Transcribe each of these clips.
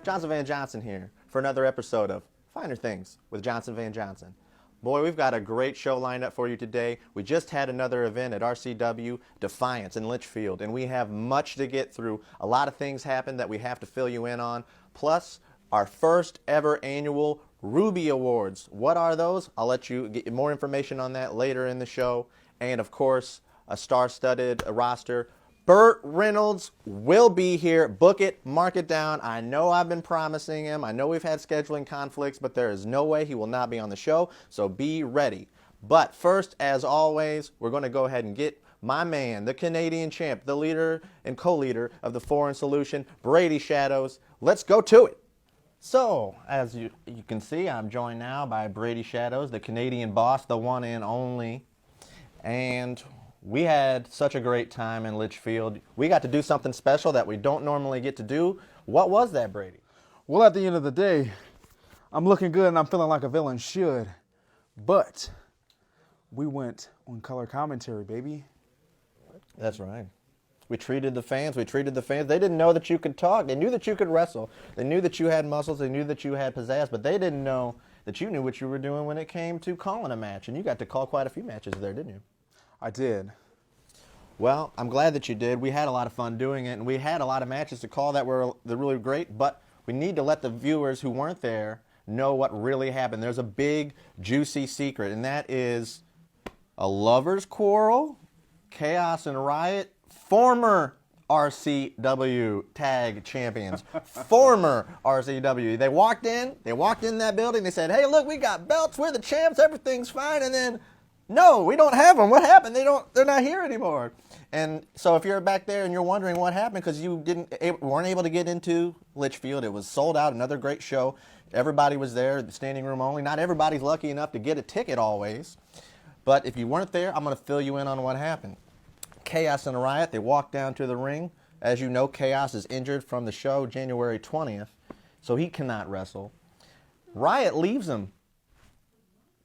Johnson Van Johnson here for another episode of Finer Things with Johnson Van Johnson. Boy, we've got a great show lined up for you today. We just had another event at RCW Defiance in Litchfield, and we have much to get through. A lot of things happened that we have to fill you in on, plus our first ever annual Ruby Awards. What are those? I'll let you get more information on that later in the show. And of course, a star-studded roster. Burt Reynolds will be here. Book it, mark it down. I know I've been promising him. I know we've had scheduling conflicts, but there is no way he will not be on the show, so be ready. But first, as always, we're going to go ahead and get my man, the Canadian champ, the leader and co-leader of the Foreign Solution, Brady Shadeux. Let's go to it. So, as you can see, I'm joined now by Brady Shadeux, the Canadian boss, the one and only. And we had such a great time in Litchfield. We got to do something special that we don't normally get to do. What was that, Brady? Well, at the end of the day, I'm looking good and I'm feeling like a villain should. But we went on color commentary, baby. That's right. We treated the fans. They didn't know that you could talk. They knew that you could wrestle. They knew that you had muscles. They knew that you had pizzazz. But they didn't know that you knew what you were doing when it came to calling a match. And you got to call quite a few matches there, didn't you? I did. Well, I'm glad that you did. We had a lot of fun doing it, and we had a lot of matches to call that were really great, but we need to let the viewers who weren't there know what really happened. There's a big, juicy secret, and that is a lover's quarrel, Chaos and Riot, former RCW tag champions, former RCW. They walked in that building, they said, hey, look, we got belts, we're the champs, everything's fine, and then no, we don't have them. What happened? They're not here anymore. And so if you're back there and you're wondering what happened because you weren't able to get into Litchfield, it was sold out, another great show. Everybody was there, the standing room only. Not everybody's lucky enough to get a ticket always. But if you weren't there, I'm going to fill you in on what happened. Chaos and Riot, they walked down to the ring. As you know, Chaos is injured from the show January 20th, so he cannot wrestle. Riot leaves him.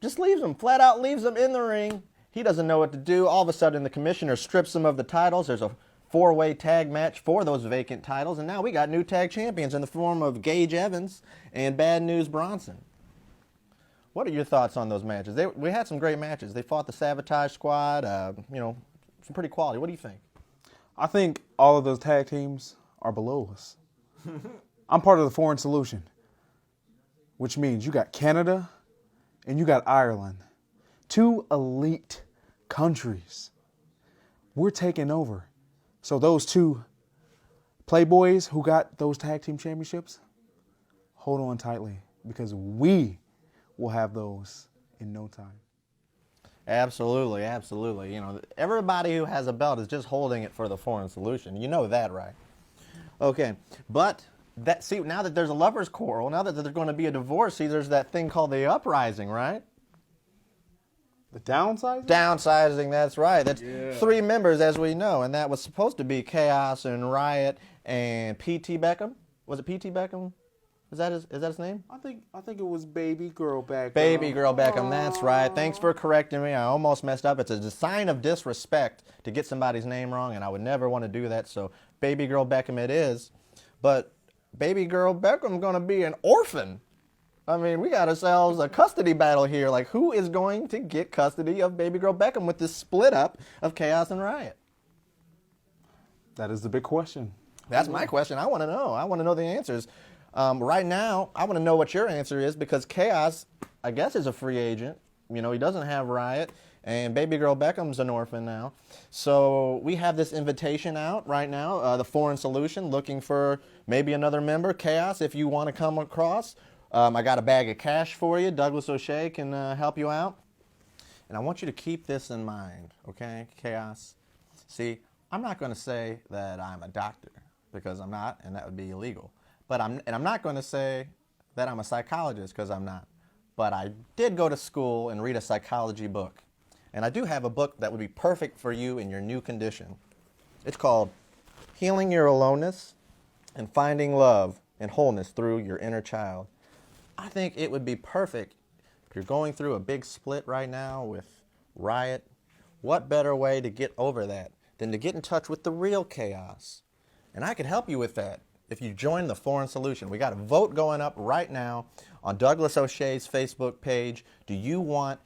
Just leaves him, flat out leaves him in the ring. He doesn't know what to do. All of a sudden, the commissioner strips him of the titles. There's a four-way tag match for those vacant titles, and now we got new tag champions in the form of Gage Evans and Bad News Bronson. What are your thoughts on those matches? We had some great matches. They fought the Sabotage Squad, some pretty quality. What do you think? I think all of those tag teams are below us. I'm part of the Foreign Solution, which means you got Canada and you got Ireland. Two elite countries. We're taking over. So those two playboys who got those tag team championships, hold on tightly because we will have those in no time. Absolutely, absolutely. You know, everybody who has a belt is just holding it for the Foreign Solution. You know that, right? Okay, but now that there's a lover's quarrel, now that there's going to be a divorce, there's that thing called the uprising, right? The downsizing? Downsizing, that's right. That's three members, as we know, and that was supposed to be Chaos and Riot and P.T. Beckham. Was it P.T. Beckham? Is that his name? I think it was Baby Girl Beckham. Baby Girl Beckham, that's right. Thanks for correcting me. I almost messed up. It's a sign of disrespect to get somebody's name wrong, and I would never want to do that, so Baby Girl Beckham it is. But Baby Girl Beckham's going to be an orphan. I mean, we got ourselves a custody battle here. Like, who is going to get custody of Baby Girl Beckham with this split up of Chaos and Riot? That is the big question. That's my question. I want to know. I want to know the answers. Right now, I want to know what your answer is because Chaos, I guess, is a free agent. You know, he doesn't have Riot, and Baby Girl Beckham's an orphan now. So we have this invitation out right now, the Foreign Solution, looking for maybe another member. Chaos, if you want to come across, I got a bag of cash for you. Douglas OShea can help you out. And I want you to keep this in mind, okay, Chaos? See, I'm not going to say that I'm a doctor because I'm not, and that would be illegal. But I'm not going to say that I'm a psychologist because I'm not. But I did go to school and read a psychology book. And I do have a book that would be perfect for you in your new condition. It's called Healing Your Aloneness and Finding Love and Wholeness Through Your Inner Child. I think it would be perfect if you're going through a big split right now with Riot. What better way to get over that than to get in touch with the real Chaos? And I could help you with that. if you join the Foreign Solution. We got a vote going up right now on Douglas O'Shea's Facebook page. Do you want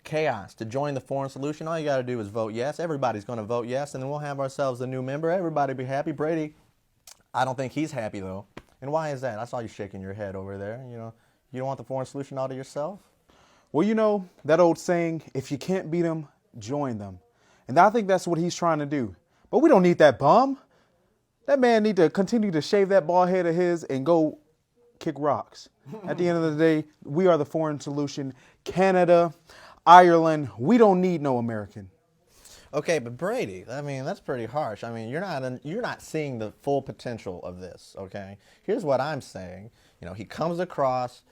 Chaos to join the Foreign Solution? All you got to do is vote yes. Everybody's going to vote yes, and then we'll have ourselves a new member. Everybody be happy. Brady, I don't think he's happy, though. And why is that? I saw you shaking your head over there. You know, you don't want the Foreign Solution all to yourself? Well, you know, that old saying, if you can't beat them, join them. And I think that's what he's trying to do. But we don't need that bum. That man need to continue to shave that bald head of his and go kick rocks. At the end of the day, we are the Foreign Solution. Canada, Ireland, we don't need no American. Okay, but Brady, I mean, that's pretty harsh. I mean, you're not seeing the full potential of this, okay? Here's what I'm saying. You know, he comes across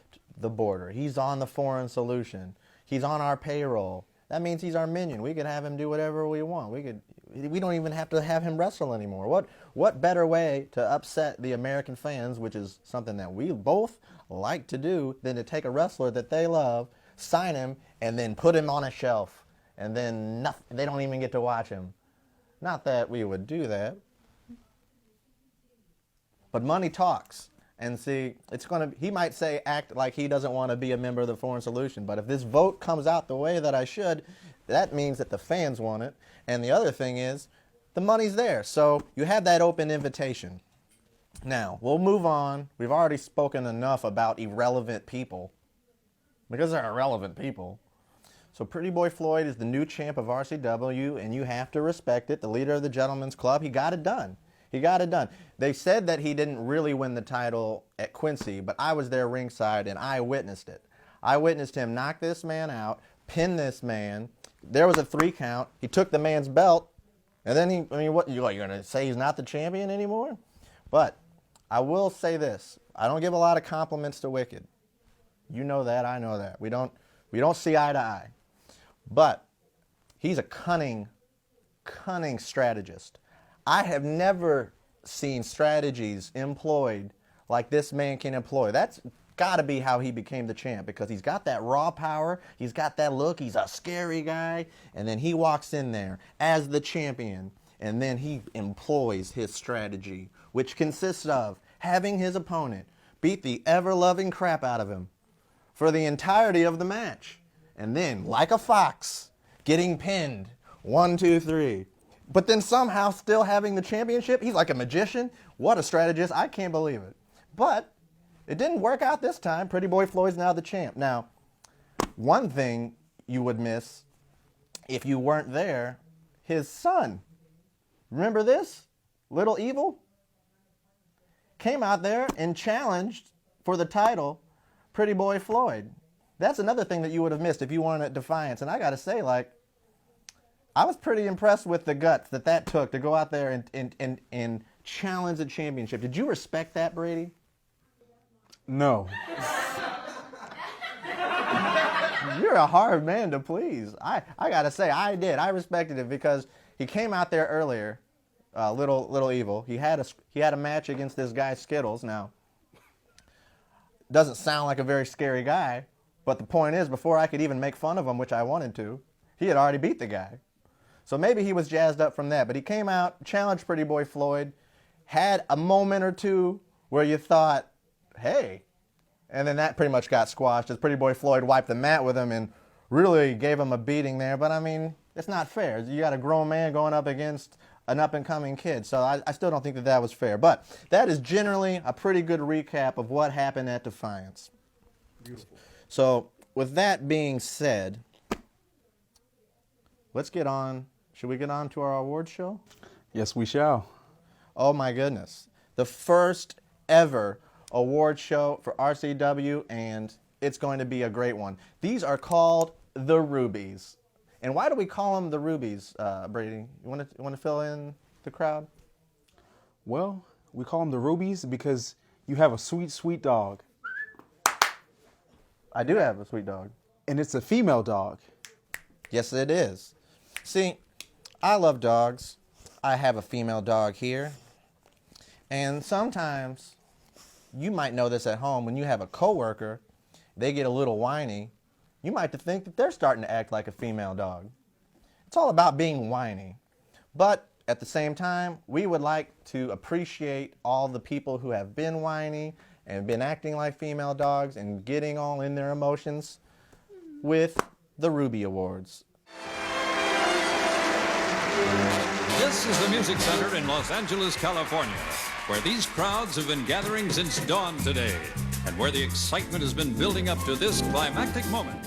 the border. He's on the Foreign Solution. He's on our payroll. That means he's our minion. We could have him do whatever we want. We don't even have to have him wrestle anymore. What better way to upset the American fans, which is something that we both like to do, than to take a wrestler that they love, sign him, and then put him on a shelf. And then they don't even get to watch him. Not that we would do that. But money talks. And see, he might act like he doesn't want to be a member of the Foreign Solution. But if this vote comes out the way that I should, that means that the fans want it. And the other thing is, the money's there. So you have that open invitation. Now, we'll move on. We've already spoken enough about irrelevant people. Because they're irrelevant people. So Pretty Boy Floyd is the new champ of RCW, and you have to respect it. The leader of the Gentlemen's Club, he got it done. He got it done. They said that he didn't really win the title at Quincy, but I was there ringside, and I witnessed it. I witnessed him knock this man out, pin this man. There was a 3 count. He took the man's belt, and then what, you're going to say he's not the champion anymore? But I will say this. I don't give a lot of compliments to Wicked. You know that. I know that. We don't see eye to eye. But he's a cunning strategist. I have never seen strategies employed like this man can employ. That's got to be how he became the champ, because he's got that raw power. He's got that look. He's a scary guy. And then he walks in there as the champion, and then he employs his strategy, which consists of having his opponent beat the ever-loving crap out of him for the entirety of the match. And then, like a fox, getting pinned, 1, 2, 3. But then somehow still having the championship. He's like a magician. What a strategist. I can't believe it. But it didn't work out this time. Pretty Boy Floyd's now the champ. Now, one thing you would miss if you weren't there, his son. Remember this? Little Evil? Came out there and challenged for the title Pretty Boy Floyd. That's another thing that you would have missed if you weren't at Defiance. And I got to say, I was pretty impressed with the guts that took to go out there and challenge the championship. Did you respect that, Brady? No. You're a hard man to please. I got to say, I did. I respected it because he came out there earlier, Little Evil. He had a match against this guy, Skittles. Now, doesn't sound like a very scary guy. But the point is, before I could even make fun of him, which I wanted to, he had already beat the guy. So maybe he was jazzed up from that. But he came out, challenged Pretty Boy Floyd, had a moment or two where you thought, hey. And then that pretty much got squashed as Pretty Boy Floyd wiped the mat with him and really gave him a beating there. But, I mean, it's not fair. You got a grown man going up against an up-and-coming kid. So I still don't think that was fair. But that is generally a pretty good recap of what happened at Defiance. Beautiful. So, with that being said, let's get on. Should we get on to our award show? Yes, we shall. Oh, my goodness. The first ever award show for RCW, and it's going to be a great one. These are called the Rubies. And why do we call them the Rubies, Brady? You want to fill in the crowd? Well, we call them the Rubies because you have a sweet, sweet dog. I do have a sweet dog. And it's a female dog. Yes, it is. See, I love dogs. I have a female dog here. And sometimes, you might know this at home, when you have a coworker, they get a little whiny, you might think that they're starting to act like a female dog. It's all about being whiny. But at the same time, we would like to appreciate all the people who have been whiny and been acting like female dogs and getting all in their emotions with the Ruby Awards. This is the Music Center in Los Angeles, California, where these crowds have been gathering since dawn today, and where the excitement has been building up to this climactic moment.